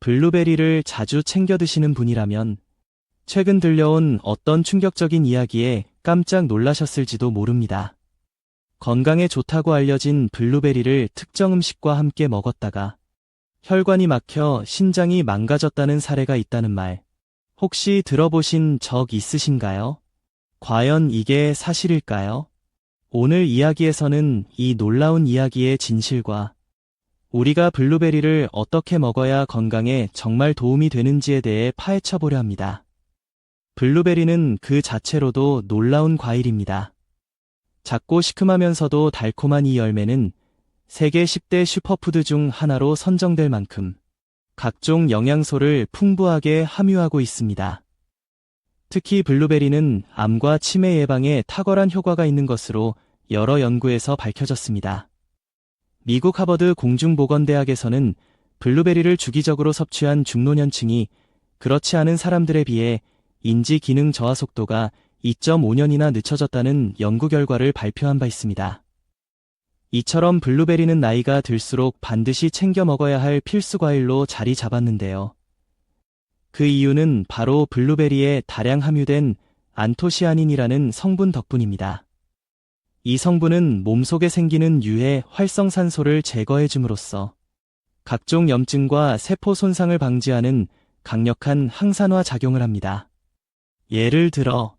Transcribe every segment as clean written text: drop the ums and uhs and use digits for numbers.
블루베리를 자주 챙겨 드시는 분이라면 최근 들려온 어떤 충격적인 이야기에 깜짝 놀라셨을지도 모릅니다. 건강에 좋다고 알려진 블루베리를 특정 음식과 함께 먹었다가 혈관이 막혀 신장이 망가졌다는 사례가 있다는 말, 혹시 들어보신 적 있으신가요? 과연 이게 사실일까요? 오늘 이야기에서는 이 놀라운 이야기의 진실과 우리가 블루베리를 어떻게 먹어야 건강에 정말 도움이 되는지에 대해 파헤쳐 보려 합니다. 블루베리는 그 자체로도 놀라운 과일입니다. 작고 시큼하면서도 달콤한 이 열매는 세계 10대 슈퍼푸드 중 하나로 선정될 만큼 각종 영양소를 풍부하게 함유하고 있습니다. 특히 블루베리는 암과 치매 예방에 탁월한 효과가 있는 것으로 여러 연구에서 밝혀졌습니다. 미국 하버드 공중보건대학에서는 블루베리를 주기적으로 섭취한 중노년층이 그렇지 않은 사람들에 비해 인지 기능 저하 속도가 2.5년이나 늦춰졌다는 연구 결과를 발표한 바 있습니다. 이처럼 블루베리는 나이가 들수록 반드시 챙겨 먹어야 할 필수 과일로 자리 잡았는데요. 그 이유는 바로 블루베리에 다량 함유된 안토시아닌이라는 성분 덕분입니다. 이 성분은 몸속에 생기는 유해 활성산소를 제거해줌으로써 각종 염증과 세포 손상을 방지하는 강력한 항산화 작용을 합니다. 예를 들어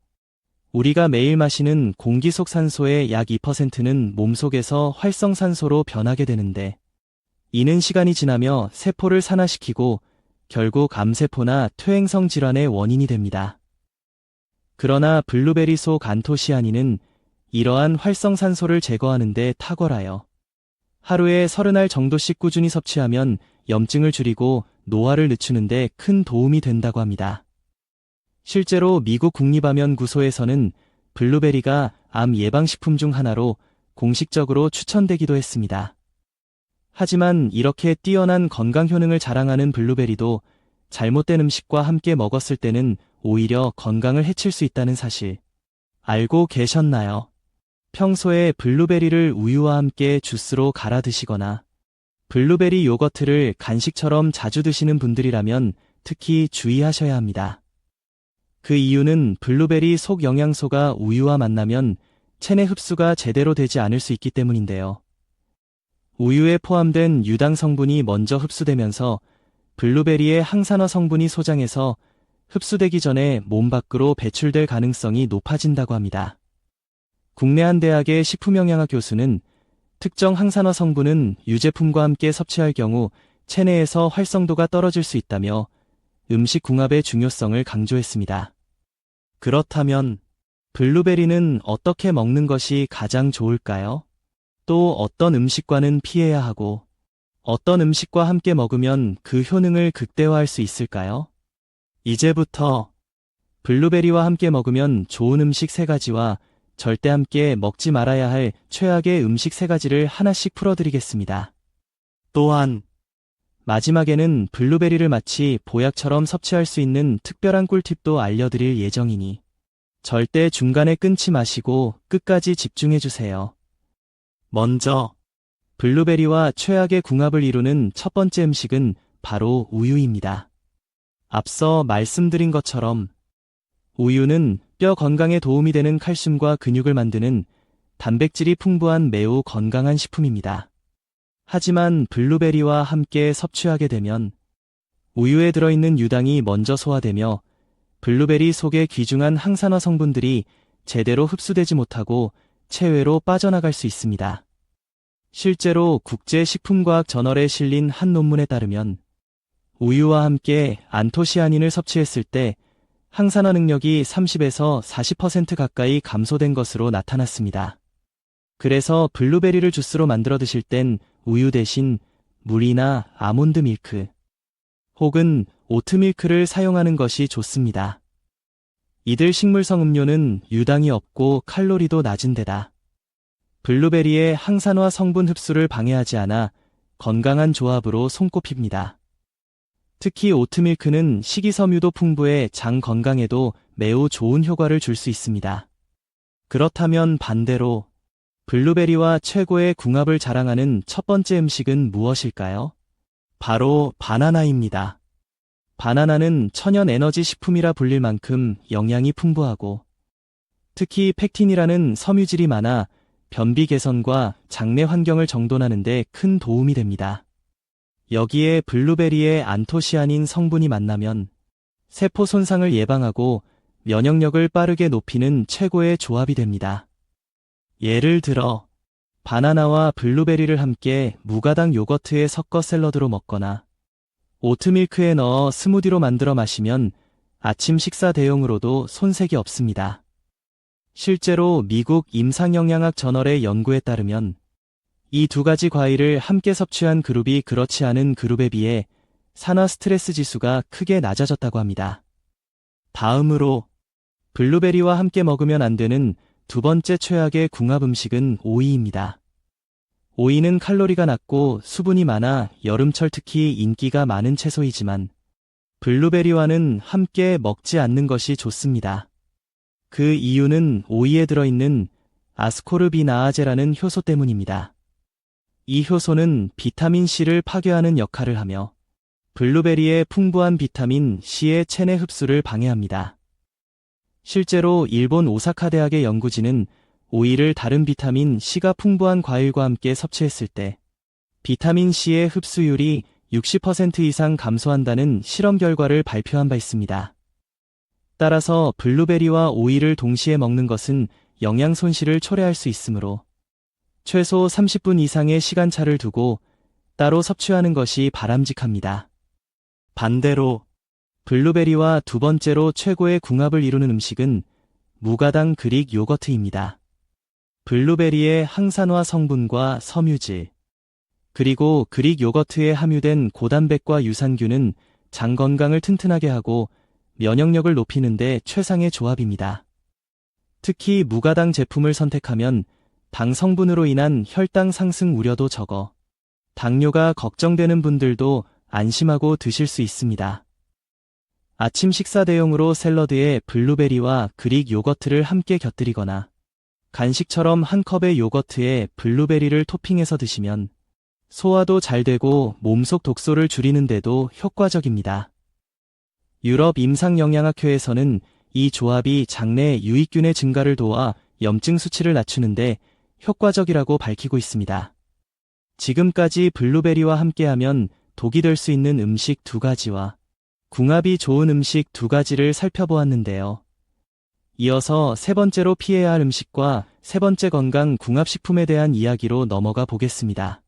우리가 매일 마시는 공기 속 산소의 약 2%는 몸속에서 활성산소로 변하게 되는데, 이는 시간이 지나며 세포를 산화시키고 결국 암세포나 퇴행성 질환의 원인이 됩니다. 그러나 블루베리 속 안토시아닌은 이러한 활성산소를 제거하는 데 탁월하여 하루에 30알 정도씩 꾸준히 섭취하면 염증을 줄이고 노화를 늦추는 데 큰 도움이 된다고 합니다. 실제로 미국 국립암연구소에서는 블루베리가 암 예방식품 중 하나로 공식적으로 추천되기도 했습니다. 하지만 이렇게 뛰어난 건강 효능을 자랑하는 블루베리도 잘못된 음식과 함께 먹었을 때는 오히려 건강을 해칠 수 있다는 사실 알고 계셨나요? 평소에 블루베리를 우유와 함께 주스로 갈아 드시거나 블루베리 요거트를 간식처럼 자주 드시는 분들이라면 특히 주의하셔야 합니다. 그 이유는 블루베리 속 영양소가 우유와 만나면 체내 흡수가 제대로 되지 않을 수 있기 때문인데요. 우유에 포함된 유당 성분이 먼저 흡수되면서 블루베리의 항산화 성분이 소장해서 흡수되기 전에 몸 밖으로 배출될 가능성이 높아진다고 합니다. 국내 한 대학의 식품영양학 교수는 특정 항산화 성분은 유제품과 함께 섭취할 경우 체내에서 활성도가 떨어질 수 있다며 음식 궁합의 중요성을 강조했습니다. 그렇다면 블루베리는 어떻게 먹는 것이 가장 좋을까요? 또 어떤 음식과는 피해야 하고 어떤 음식과 함께 먹으면 그 효능을 극대화할 수 있을까요? 이제부터 블루베리와 함께 먹으면 좋은 음식 3가지와 절대 함께 먹지 말아야 할 최악의 음식 3가지를 하나씩 풀어드리겠습니다. 또한 마지막에는 블루베리를 마치 보약처럼 섭취할 수 있는 특별한 꿀팁도 알려드릴 예정이니 절대 중간에 끊지 마시고 끝까지 집중해주세요. 먼저 블루베리와 최악의 궁합을 이루는 첫 번째 음식은 바로 우유입니다. 앞서 말씀드린 것처럼 우유는 뼈 건강에 도움이 되는 칼슘과 근육을 만드는 단백질이 풍부한 매우 건강한 식품입니다. 하지만 블루베리와 함께 섭취하게 되면 우유에 들어있는 유당이 먼저 소화되며 블루베리 속의 귀중한 항산화 성분들이 제대로 흡수되지 못하고 체외로 빠져나갈 수 있습니다. 실제로 국제식품과학저널에 실린 한 논문에 따르면 우유와 함께 안토시아닌을 섭취했을 때 항산화 능력이 30에서 40% 가까이 감소된 것으로 나타났습니다. 그래서 블루베리를 주스로 만들어 드실 땐 우유 대신 물이나 아몬드 밀크 혹은 오트밀크를 사용하는 것이 좋습니다. 이들 식물성 음료는 유당이 없고 칼로리도 낮은 데다 블루베리의 항산화 성분 흡수를 방해하지 않아 건강한 조합으로 손꼽힙니다. 특히 오트밀크는 식이섬유도 풍부해 장 건강에도 매우 좋은 효과를 줄 수 있습니다. 그렇다면 반대로 블루베리와 최고의 궁합을 자랑하는 첫 번째 음식은 무엇일까요? 바로 바나나입니다. 바나나는 천연 에너지 식품이라 불릴 만큼 영양이 풍부하고 특히 펙틴이라는 섬유질이 많아 변비 개선과 장내 환경을 정돈하는 데 큰 도움이 됩니다. 여기에 블루베리의 안토시아닌 성분이 만나면 세포 손상을 예방하고 면역력을 빠르게 높이는 최고의 조합이 됩니다. 예를 들어 바나나와 블루베리를 함께 무가당 요거트에 섞어 샐러드로 먹거나 오트밀크에 넣어 스무디로 만들어 마시면 아침 식사 대용으로도 손색이 없습니다. 실제로 미국 임상영양학 저널의 연구에 따르면 이 두 가지 과일을 함께 섭취한 그룹이 그렇지 않은 그룹에 비해 산화 스트레스 지수가 크게 낮아졌다고 합니다. 다음으로 블루베리와 함께 먹으면 안 되는 두 번째 최악의 궁합 음식은 오이입니다. 오이는 칼로리가 낮고 수분이 많아 여름철 특히 인기가 많은 채소이지만 블루베리와는 함께 먹지 않는 것이 좋습니다. 그 이유는 오이에 들어있는 아스코르비나아제라는 효소 때문입니다. 이 효소는 비타민C를 파괴하는 역할을 하며 블루베리의 풍부한 비타민 C의 체내 흡수를 방해합니다. 실제로 일본 오사카 대학의 연구진은 오이를 다른 비타민 C가 풍부한 과일과 함께 섭취했을 때 비타민 C의 흡수율이 60% 이상 감소한다는 실험 결과를 발표한 바 있습니다. 따라서 블루베리와 오이를 동시에 먹는 것은 영양 손실을 초래할 수 있으므로 최소 30분 이상의 시간차를 두고 따로 섭취하는 것이 바람직합니다. 반대로 블루베리와 두 번째로 최고의 궁합을 이루는 음식은 무가당 그릭 요거트입니다. 블루베리의 항산화 성분과 섬유질, 그리고 그릭 요거트에 함유된 고단백과 유산균은 장 건강을 튼튼하게 하고 면역력을 높이는 데 최상의 조합입니다. 특히 무가당 제품을 선택하면 당 성분으로 인한 혈당 상승 우려도 적어 당뇨가 걱정되는 분들도 안심하고 드실 수 있습니다. 아침 식사 대용으로 샐러드에 블루베리와 그릭 요거트를 함께 곁들이거나 간식처럼 한 컵의 요거트에 블루베리를 토핑해서 드시면 소화도 잘 되고 몸속 독소를 줄이는 데도 효과적입니다. 유럽 임상영양학회에서는 이 조합이 장내 유익균의 증가를 도와 염증 수치를 낮추는데 효과적이라고 밝히고 있습니다. 지금까지 블루베리와 함께하면 독이 될 수 있는 음식 두 가지와 궁합이 좋은 음식 두 가지를 살펴보았는데요. 이어서 세 번째로 피해야 할 음식과 세 번째 건강 궁합식품에 대한 이야기로 넘어가 보겠습니다.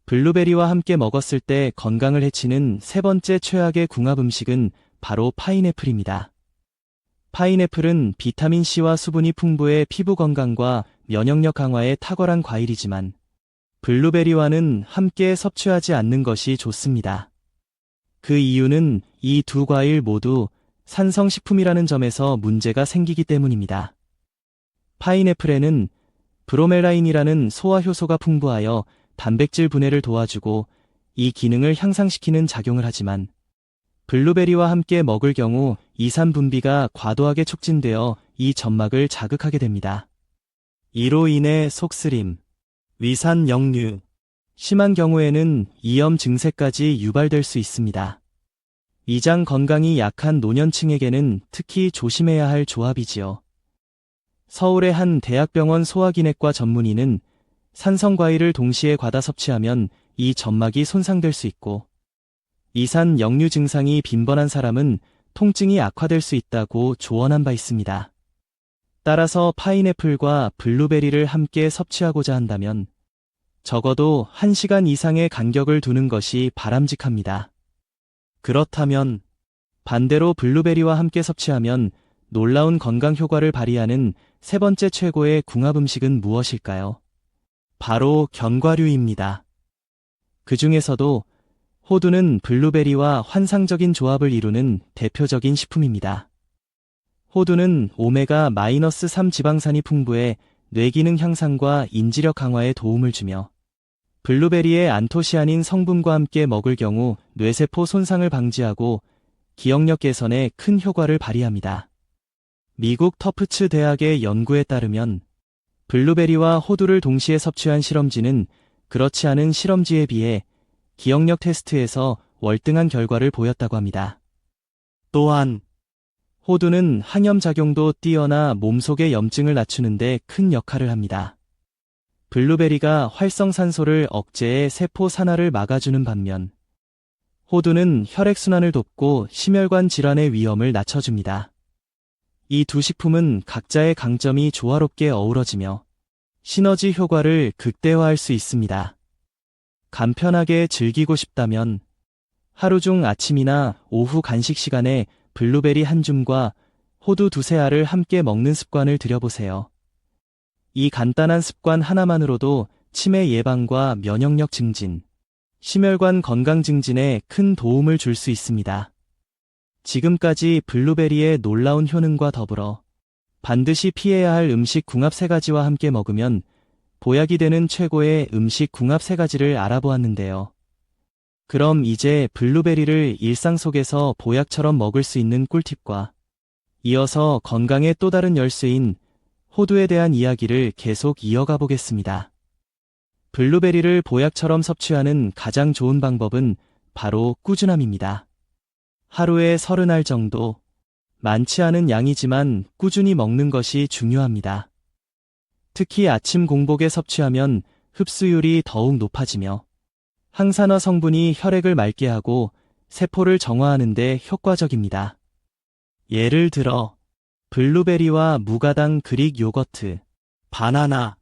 블루베리와 함께 먹었을 때 건강을 해치는 세 번째 최악의 궁합 음식은 바로 파인애플입니다. 파인애플은 비타민C와 수분이 풍부해 피부 건강과 면역력 강화에 탁월한 과일이지만 블루베리와는 함께 섭취하지 않는 것이 좋습니다. 그 이유는 이 두 과일 모두 산성식품이라는 점에서 문제가 생기기 때문입니다. 파인애플에는 브로멜라인이라는 소화효소가 풍부하여 단백질 분해를 도와주고 이 기능을 향상시키는 작용을 하지만 블루베리와 함께 먹을 경우 이산 분비가 과도하게 촉진되어 이 점막을 자극하게 됩니다. 이로 인해 속쓰림, 위산 역류, 심한 경우에는 이염 증세까지 유발될 수 있습니다. 위장 건강이 약한 노년층에게는 특히 조심해야 할 조합이지요. 서울의 한 대학병원 소화기내과 전문의는 산성과일을 동시에 과다 섭취하면 이 점막이 손상될 수 있고 이산 역류 증상이 빈번한 사람은 통증이 악화될 수 있다고 조언한 바 있습니다. 따라서 파인애플과 블루베리를 함께 섭취하고자 한다면 적어도 1시간 이상의 간격을 두는 것이 바람직합니다. 그렇다면 반대로 블루베리와 함께 섭취하면 놀라운 건강 효과를 발휘하는 세 번째 최고의 궁합 음식은 무엇일까요? 바로 견과류입니다. 그 중에서도 호두는 블루베리와 환상적인 조합을 이루는 대표적인 식품입니다. 호두는 오메가-3 지방산이 풍부해 뇌기능 향상과 인지력 강화에 도움을 주며 블루베리의 안토시아닌 성분과 함께 먹을 경우 뇌세포 손상을 방지하고 기억력 개선에 큰 효과를 발휘합니다. 미국 터프츠 대학의 연구에 따르면 블루베리와 호두를 동시에 섭취한 실험지는 그렇지 않은 실험지에 비해 기억력 테스트에서 월등한 결과를 보였다고 합니다. 또한 호두는 항염작용도 뛰어나 몸속의 염증을 낮추는데 큰 역할을 합니다. 블루베리가 활성산소를 억제해 세포 산화를 막아주는 반면 호두는 혈액순환을 돕고 심혈관 질환의 위험을 낮춰줍니다. 이 두 식품은 각자의 강점이 조화롭게 어우러지며 시너지 효과를 극대화할 수 있습니다. 간편하게 즐기고 싶다면 하루 중 아침이나 오후 간식 시간에 블루베리 한 줌과 호두 두세 알을 함께 먹는 습관을 들여보세요. 이 간단한 습관 하나만으로도 치매 예방과 면역력 증진, 심혈관 건강 증진에 큰 도움을 줄 수 있습니다. 지금까지 블루베리의 놀라운 효능과 더불어 반드시 피해야 할 음식 궁합 3가지와 함께 먹으면 보약이 되는 최고의 음식 궁합 3가지를 알아보았는데요. 그럼 이제 블루베리를 일상 속에서 보약처럼 먹을 수 있는 꿀팁과 이어서 건강의 또 다른 열쇠인 호두에 대한 이야기를 계속 이어가 보겠습니다. 블루베리를 보약처럼 섭취하는 가장 좋은 방법은 바로 꾸준함입니다. 하루에 30알 정도, 많지 않은 양이지만 꾸준히 먹는 것이 중요합니다. 특히 아침 공복에 섭취하면 흡수율이 더욱 높아지며 항산화 성분이 혈액을 맑게 하고 세포를 정화하는 데 효과적입니다. 예를 들어 블루베리와 무가당 그릭 요거트, 바나나,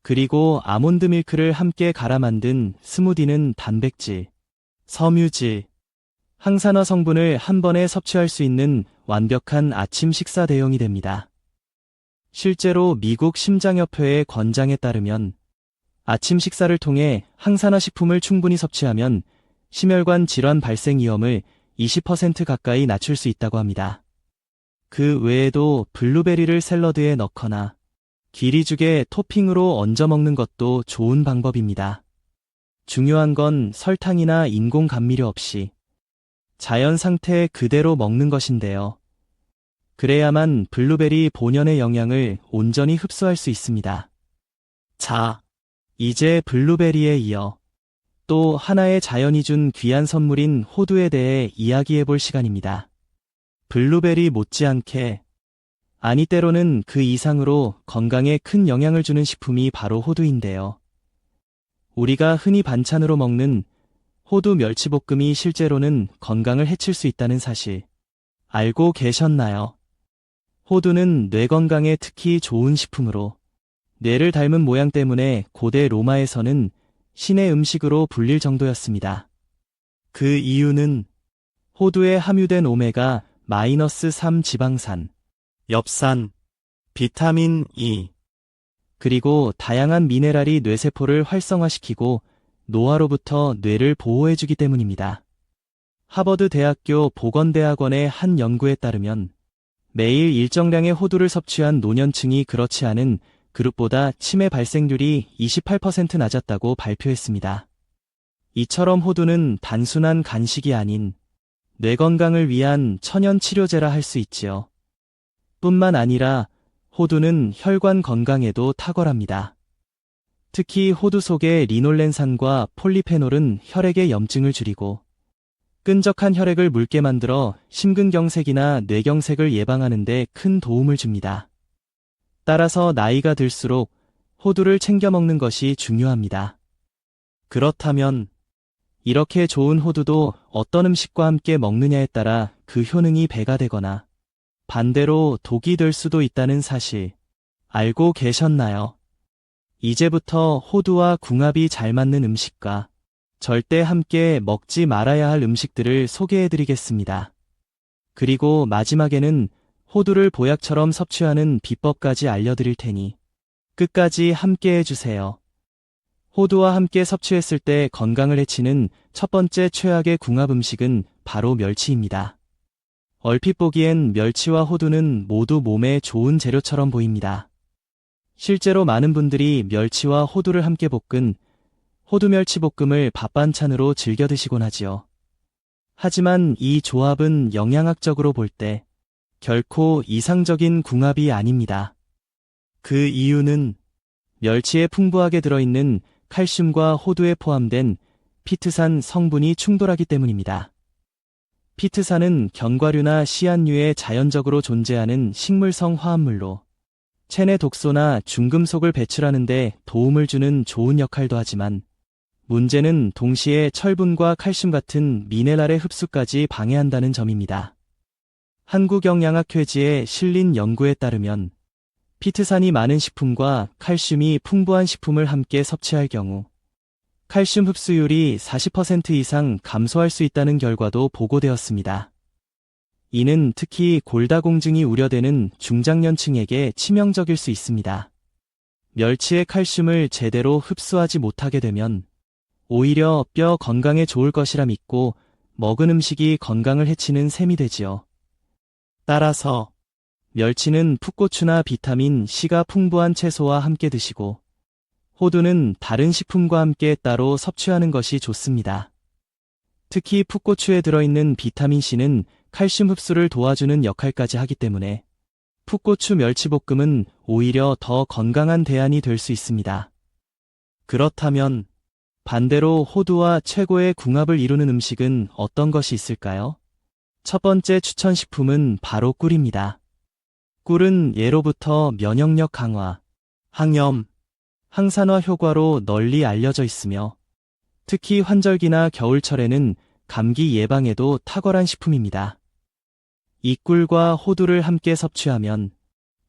그리고 아몬드 밀크를 함께 갈아 만든 스무디는 단백질, 섬유질, 항산화 성분을 한 번에 섭취할 수 있는 완벽한 아침 식사 대용이 됩니다. 실제로 미국 심장협회의 권장에 따르면 아침 식사를 통해 항산화 식품을 충분히 섭취하면 심혈관 질환 발생 위험을 20% 가까이 낮출 수 있다고 합니다. 그 외에도 블루베리를 샐러드에 넣거나 기리죽에 토핑으로 얹어 먹는 것도 좋은 방법입니다. 중요한 건 설탕이나 인공 감미료 없이 자연 상태 그대로 먹는 것인데요. 그래야만 블루베리 본연의 영양을 온전히 흡수할 수 있습니다. 자, 이제 블루베리에 이어 또 하나의 자연이 준 귀한 선물인 호두에 대해 이야기해볼 시간입니다. 블루베리 못지않게, 아니 때로는 그 이상으로 건강에 큰 영향을 주는 식품이 바로 호두인데요. 우리가 흔히 반찬으로 먹는 호두 멸치볶음이 실제로는 건강을 해칠 수 있다는 사실 알고 계셨나요? 호두는 뇌 건강에 특히 좋은 식품으로 뇌를 닮은 모양 때문에 고대 로마에서는 신의 음식으로 불릴 정도였습니다. 그 이유는 호두에 함유된 오메가-3 지방산, 엽산, 비타민 E, 그리고 다양한 미네랄이 뇌세포를 활성화시키고 노화로부터 뇌를 보호해주기 때문입니다. 하버드 대학교 보건대학원의 한 연구에 따르면 매일 일정량의 호두를 섭취한 노년층이 그렇지 않은 그룹보다 치매 발생률이 28% 낮았다고 발표했습니다. 이처럼 호두는 단순한 간식이 아닌 뇌 건강을 위한 천연 치료제라 할 수 있지요. 뿐만 아니라 호두는 혈관 건강에도 탁월합니다. 특히 호두 속의 리놀렌산과 폴리페놀은 혈액의 염증을 줄이고 끈적한 혈액을 묽게 만들어 심근경색이나 뇌경색을 예방하는 데 큰 도움을 줍니다. 따라서 나이가 들수록 호두를 챙겨 먹는 것이 중요합니다. 그렇다면 이렇게 좋은 호두도 어떤 음식과 함께 먹느냐에 따라 그 효능이 배가 되거나 반대로 독이 될 수도 있다는 사실 알고 계셨나요? 이제부터 호두와 궁합이 잘 맞는 음식과 절대 함께 먹지 말아야 할 음식들을 소개해드리겠습니다. 그리고 마지막에는 호두를 보약처럼 섭취하는 비법까지 알려드릴 테니 끝까지 함께 해주세요. 호두와 함께 섭취했을 때 건강을 해치는 첫 번째 최악의 궁합 음식은 바로 멸치입니다. 얼핏 보기엔 멸치와 호두는 모두 몸에 좋은 재료처럼 보입니다. 실제로 많은 분들이 멸치와 호두를 함께 볶은 호두멸치볶음을 밥반찬으로 즐겨 드시곤 하지요. 하지만 이 조합은 영양학적으로 볼 때 결코 이상적인 궁합이 아닙니다. 그 이유는 멸치에 풍부하게 들어있는 칼슘과 호두에 포함된 피트산 성분이 충돌하기 때문입니다. 피트산은 견과류나 씨앗류에 자연적으로 존재하는 식물성 화합물로 체내 독소나 중금속을 배출하는 데 도움을 주는 좋은 역할도 하지만 문제는 동시에 철분과 칼슘 같은 미네랄의 흡수까지 방해한다는 점입니다. 한국영양학회지에 실린 연구에 따르면 피트산이 많은 식품과 칼슘이 풍부한 식품을 함께 섭취할 경우 칼슘 흡수율이 40% 이상 감소할 수 있다는 결과도 보고되었습니다. 이는 특히 골다공증이 우려되는 중장년층에게 치명적일 수 있습니다. 멸치의 칼슘을 제대로 흡수하지 못하게 되면 오히려 뼈 건강에 좋을 것이라 믿고 먹은 음식이 건강을 해치는 셈이 되지요. 따라서 멸치는 풋고추나 비타민 C가 풍부한 채소와 함께 드시고 호두는 다른 식품과 함께 따로 섭취하는 것이 좋습니다. 특히 풋고추에 들어있는 비타민 C는 칼슘 흡수를 도와주는 역할까지 하기 때문에 풋고추 멸치볶음은 오히려 더 건강한 대안이 될 수 있습니다. 그렇다면 반대로 호두와 최고의 궁합을 이루는 음식은 어떤 것이 있을까요? 첫 번째 추천 식품은 바로 꿀입니다. 꿀은 예로부터 면역력 강화, 항염, 항산화 효과로 널리 알려져 있으며 특히 환절기나 겨울철에는 감기 예방에도 탁월한 식품입니다. 이 꿀과 호두를 함께 섭취하면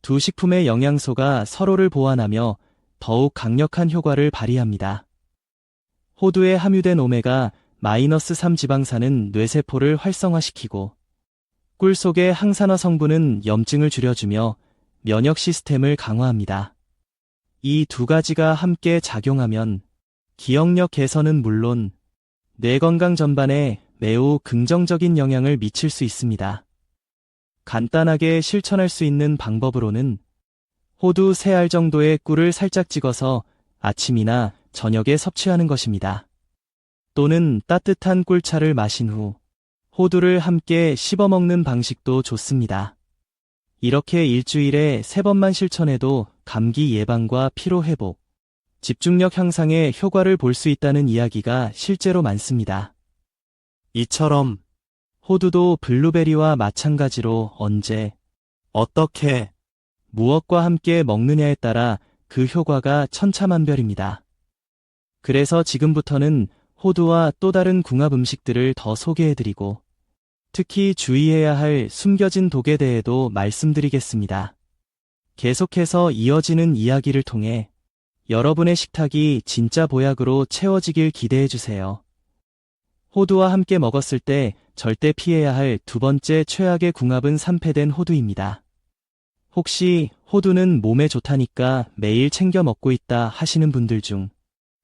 두 식품의 영양소가 서로를 보완하며 더욱 강력한 효과를 발휘합니다. 호두에 함유된 오메가-3 지방산은 뇌세포를 활성화시키고 꿀 속의 항산화 성분은 염증을 줄여주며 면역 시스템을 강화합니다. 이 두 가지가 함께 작용하면 기억력 개선은 물론 뇌 건강 전반에 매우 긍정적인 영향을 미칠 수 있습니다. 간단하게 실천할 수 있는 방법으로는 호두 3알 정도의 꿀을 살짝 찍어서 아침이나 저녁에 섭취하는 것입니다. 또는 따뜻한 꿀차를 마신 후 호두를 함께 씹어 먹는 방식도 좋습니다. 이렇게 일주일에 3번만 실천해도 감기 예방과 피로 회복, 집중력 향상에 효과를 볼 수 있다는 이야기가 실제로 많습니다. 이처럼 호두도 블루베리와 마찬가지로 언제, 어떻게, 무엇과 함께 먹느냐에 따라 그 효과가 천차만별입니다. 그래서 지금부터는 호두와 또 다른 궁합 음식들을 더 소개해드리고 특히 주의해야 할 숨겨진 독에 대해도 말씀드리겠습니다. 계속해서 이어지는 이야기를 통해 여러분의 식탁이 진짜 보약으로 채워지길 기대해주세요. 호두와 함께 먹었을 때 절대 피해야 할 두 번째 최악의 궁합은 산패된 호두입니다. 혹시 호두는 몸에 좋다니까 매일 챙겨 먹고 있다 하시는 분들 중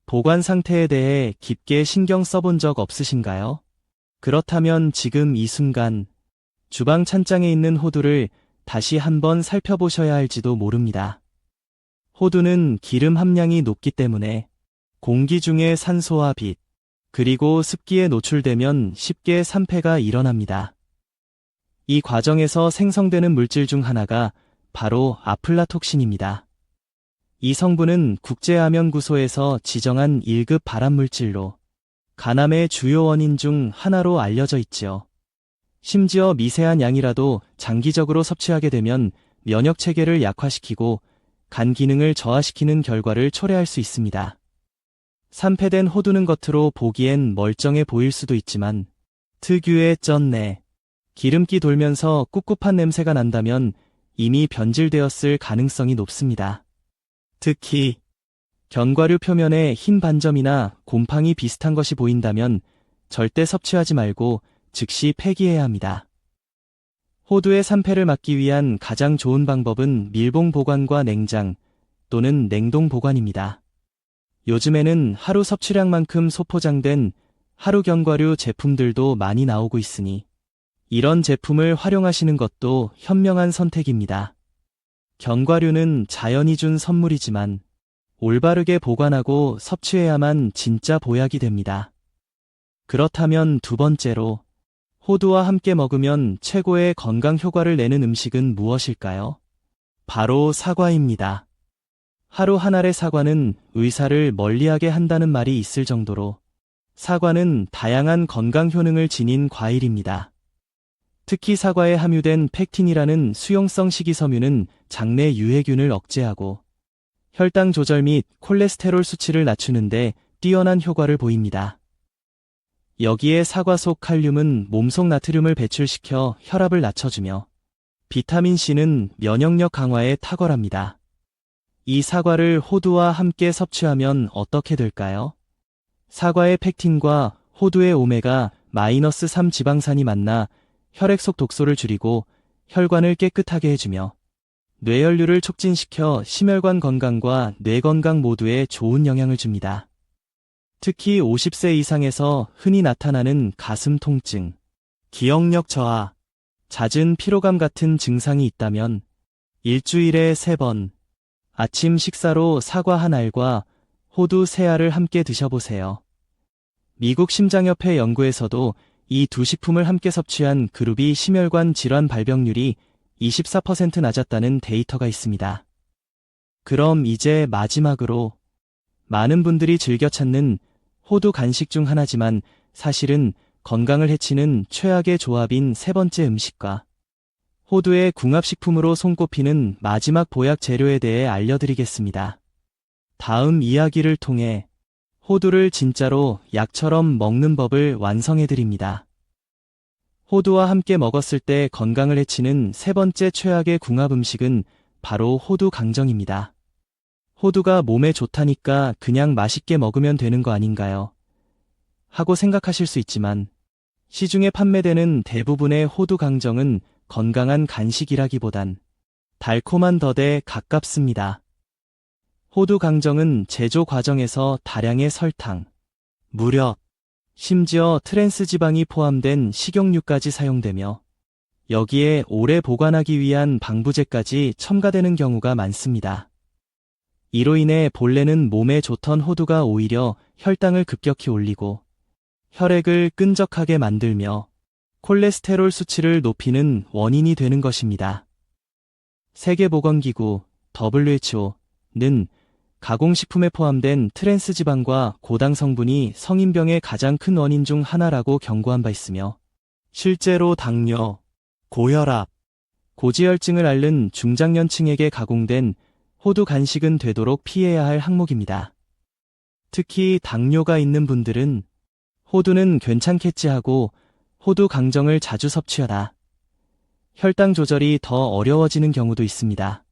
보관 상태에 대해 깊게 신경 써본 적 없으신가요? 그렇다면 지금 이 순간 주방 찬장에 있는 호두를 다시 한번 살펴보셔야 할지도 모릅니다. 호두는 기름 함량이 높기 때문에 공기 중에 산소와 빛, 그리고 습기에 노출되면 쉽게 산패가 일어납니다. 이 과정에서 생성되는 물질 중 하나가 바로 아플라톡신입니다. 이 성분은 국제암연구소에서 지정한 1급 발암물질로 간암의 주요 원인 중 하나로 알려져 있지요. 심지어 미세한 양이라도 장기적으로 섭취하게 되면 면역 체계를 약화시키고 간 기능을 저하시키는 결과를 초래할 수 있습니다. 산패된 호두는 겉으로 보기엔 멀쩡해 보일 수도 있지만 특유의 쩐내, 기름기 돌면서 꿉꿉한 냄새가 난다면 이미 변질되었을 가능성이 높습니다. 특히 견과류 표면에 흰 반점이나 곰팡이 비슷한 것이 보인다면 절대 섭취하지 말고 즉시 폐기해야 합니다. 호두의 산패를 막기 위한 가장 좋은 방법은 밀봉 보관과 냉장 또는 냉동 보관입니다. 요즘에는 하루 섭취량만큼 소포장된 하루 견과류 제품들도 많이 나오고 있으니 이런 제품을 활용하시는 것도 현명한 선택입니다. 견과류는 자연이 준 선물이지만 올바르게 보관하고 섭취해야만 진짜 보약이 됩니다. 그렇다면 두 번째로 호두와 함께 먹으면 최고의 건강 효과를 내는 음식은 무엇일까요? 바로 사과입니다. 하루 한 알의 사과는 의사를 멀리하게 한다는 말이 있을 정도로 사과는 다양한 건강 효능을 지닌 과일입니다. 특히 사과에 함유된 펙틴이라는 수용성 식이섬유는 장내 유해균을 억제하고 혈당 조절 및 콜레스테롤 수치를 낮추는데 뛰어난 효과를 보입니다. 여기에 사과 속 칼륨은 몸속 나트륨을 배출시켜 혈압을 낮춰주며 비타민C는 면역력 강화에 탁월합니다. 이 사과를 호두와 함께 섭취하면 어떻게 될까요? 사과의 펙틴과 호두의 오메가-3 지방산이 만나 혈액 속 독소를 줄이고 혈관을 깨끗하게 해주며 뇌혈류를 촉진시켜 심혈관 건강과 뇌 건강 모두에 좋은 영향을 줍니다. 특히 50세 이상에서 흔히 나타나는 가슴 통증, 기억력 저하, 잦은 피로감 같은 증상이 있다면 일주일에 3번 아침 식사로 사과 한 알과 호두 3알을 함께 드셔보세요. 미국 심장협회 연구에서도 이 두 식품을 함께 섭취한 그룹이 심혈관 질환 발병률이 24% 낮았다는 데이터가 있습니다. 그럼 이제 마지막으로 많은 분들이 즐겨 찾는 호두 간식 중 하나지만 사실은 건강을 해치는 최악의 조합인 세 번째 음식과 호두의 궁합식품으로 손꼽히는 마지막 보약 재료에 대해 알려드리겠습니다. 다음 이야기를 통해 호두를 진짜로 약처럼 먹는 법을 완성해드립니다. 호두와 함께 먹었을 때 건강을 해치는 세 번째 최악의 궁합 음식은 바로 호두 강정입니다. 호두가 몸에 좋다니까 그냥 맛있게 먹으면 되는 거 아닌가요? 하고 생각하실 수 있지만 시중에 판매되는 대부분의 호두 강정은 건강한 간식이라기보단 달콤한 덫에 가깝습니다. 호두 강정은 제조 과정에서 다량의 설탕, 무력, 심지어 트랜스 지방이 포함된 식용유까지 사용되며 여기에 오래 보관하기 위한 방부제까지 첨가되는 경우가 많습니다. 이로 인해 본래는 몸에 좋던 호두가 오히려 혈당을 급격히 올리고 혈액을 끈적하게 만들며 콜레스테롤 수치를 높이는 원인이 되는 것입니다. 세계보건기구 WHO는 가공식품에 포함된 트랜스 지방과 고당 성분이 성인병의 가장 큰 원인 중 하나라고 경고한 바 있으며 실제로 당뇨, 고혈압, 고지혈증을 앓는 중장년층에게 가공된 호두 간식은 되도록 피해야 할 항목입니다. 특히 당뇨가 있는 분들은 호두는 괜찮겠지 하고 호두 강정을 자주 섭취하다 혈당 조절이 더 어려워지는 경우도 있습니다.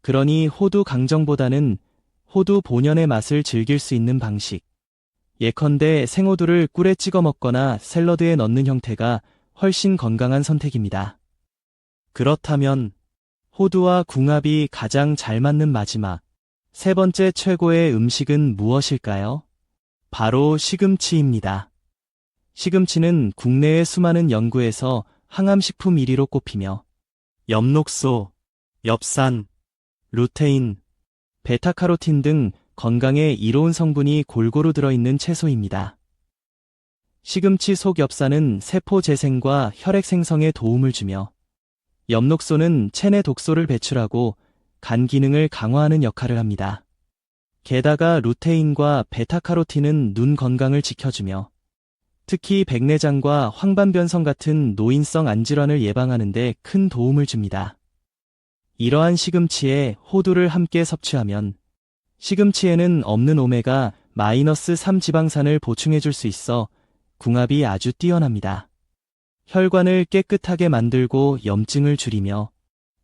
그러니 호두 강정보다는 호두 본연의 맛을 즐길 수 있는 방식, 예컨대 생호두를 꿀에 찍어 먹거나 샐러드에 넣는 형태가 훨씬 건강한 선택입니다. 그렇다면 호두와 궁합이 가장 잘 맞는 마지막, 세 번째 최고의 음식은 무엇일까요? 바로 시금치입니다. 시금치는 국내의 수많은 연구에서 항암식품 1위로 꼽히며 엽록소, 엽산, 루테인, 베타카로틴 등 건강에 이로운 성분이 골고루 들어있는 채소입니다. 시금치 속 엽산은 세포 재생과 혈액 생성에 도움을 주며 엽록소는 체내 독소를 배출하고 간 기능을 강화하는 역할을 합니다. 게다가 루테인과 베타카로틴은 눈 건강을 지켜주며 특히 백내장과 황반변성 같은 노인성 안질환을 예방하는 데 큰 도움을 줍니다. 이러한 시금치에 호두를 함께 섭취하면 시금치에는 없는 오메가-3 지방산을 보충해줄 수 있어 궁합이 아주 뛰어납니다. 혈관을 깨끗하게 만들고 염증을 줄이며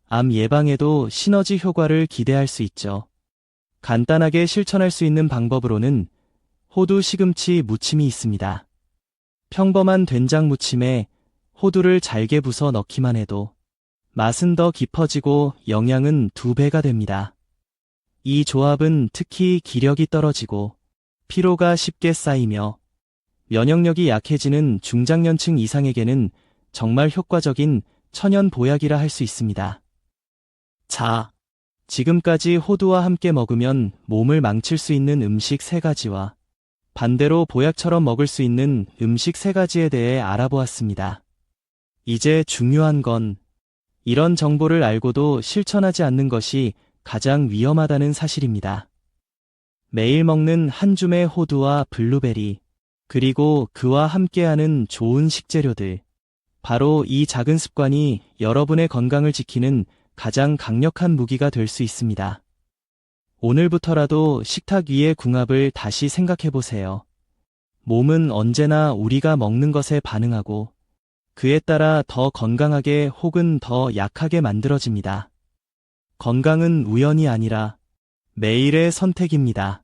암 예방에도 시너지 효과를 기대할 수 있죠. 간단하게 실천할 수 있는 방법으로는 호두 시금치 무침이 있습니다. 평범한 된장 무침에 호두를 잘게 부숴 넣기만 해도 맛은 더 깊어지고 영양은 2배가 됩니다. 이 조합은 특히 기력이 떨어지고 피로가 쉽게 쌓이며 면역력이 약해지는 중장년층 이상에게는 정말 효과적인 천연 보약이라 할 수 있습니다. 자, 지금까지 호두와 함께 먹으면 몸을 망칠 수 있는 음식 3가지와 반대로 보약처럼 먹을 수 있는 음식 3가지에 대해 알아보았습니다. 이제 중요한 건 이런 정보를 알고도 실천하지 않는 것이 가장 위험하다는 사실입니다. 매일 먹는 한 줌의 호두와 블루베리, 그리고 그와 함께하는 좋은 식재료들. 바로 이 작은 습관이 여러분의 건강을 지키는 가장 강력한 무기가 될 수 있습니다. 오늘부터라도 식탁 위의 궁합을 다시 생각해 보세요. 몸은 언제나 우리가 먹는 것에 반응하고 그에 따라 더 건강하게 혹은 더 약하게 만들어집니다. 건강은 우연이 아니라 매일의 선택입니다.